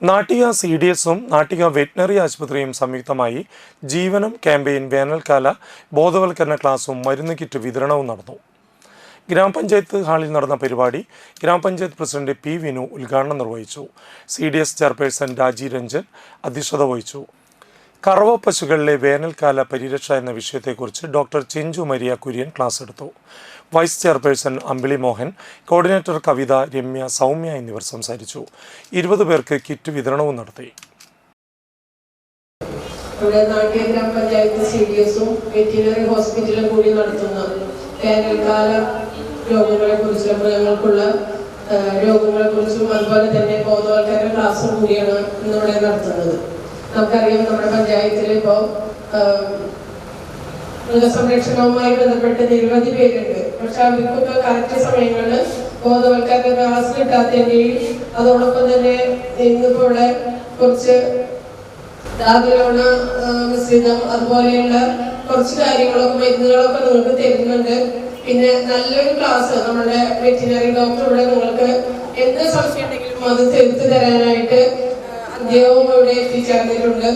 Nattika CDSും Nattika veterinary ആശുപത്രിയും സംയുക്തമായി ജീവനം campaign വേനൽക്കാല ബോധവൽക്കരണ ക്ലാസും മരുന്ന് കിറ്റ് വിതരണവും നടന്നു. ഗ്രാമപഞ്ചായത്ത് ഹാളിൽ നടന്ന പരിപാടി ഗ്രാമപഞ്ചായത്ത് പ്രസിഡന്റ് P. വിനു ഉദ്ഘാടനം നിർവഹിച്ചു. CDS ചെയർപേഴ്സൺ രാജി രഞ്ജൻ അധ്യക്ഷത വഹിച്ചു. കറവ പശുക്കളിലെ വേനൽക്കാല പരിരക്ഷ എന്ന വിഷയത്തെക്കുറിച്ച് doctor Chenchu Maria Kurian class എടുത്തു. വൈസ് ചെയർപേഴ്സൺ അമ്പിളി മോഹൻ, കോർഡിനേറ്റർ കവിത, രമ്യ, സൗമ്യ എന്നിവർ സംസാരിച്ചു. 20 പേർക്ക് കിറ്റ് വിതരണവും നടത്തി. നാട്ടിക ഗ്രാമപഞ്ചായത്ത് CDSും വെറ്റിനറി ഹോസ്പിറ്റലും കൂടി നടത്തുന്ന വേനൽക്കാല രോഗങ്ങളെക്കുറിച്ച്, മൃഗങ്ങൾക്കുള്ള രോഗങ്ങളെക്കുറിച്ചും അതുപോലെ തന്നെ ബോധവൽക്കരണ ക്ലാസ്സും കൂടിയാണ് ഇന്നിവിടെ നടത്തുന്നത്. നമുക്കറിയാം, നമ്മുടെ പഞ്ചായത്തിൽ ഇപ്പോൾ മൃഗസംരക്ഷണവുമായി ബന്ധപ്പെട്ട് നിരവധി പേരുണ്ട്. പക്ഷെ അവർക്കൊക്കെ കറക്റ്റ് സമയങ്ങളിൽ ബോധവൽക്കരണ ക്ലാസ് കിട്ടാത്തതിൻ്റെയും അതോടൊപ്പം തന്നെ ഇന്നിപ്പോൾ ഇവിടെ കുറച്ച് ധാതുലോണ മിശ്രിതം അതുപോലെയുള്ള കുറച്ച് കാര്യങ്ങളൊക്കെ മരുന്നുകളൊക്കെ നിങ്ങൾക്ക് തരുന്നുണ്ട്. പിന്നെ നല്ലൊരു ക്ലാസ് നമ്മുടെ വെറ്റിനറി ഡോക്ടർ ഇവിടെ നിങ്ങൾക്ക് എന്ത് സംശയം ഉണ്ടെങ്കിലും അത് തീർത്തു തരാനായിട്ട് അദ്ദേഹവും ഇവിടെ എത്തിച്ചേർന്നിട്ടുണ്ട്.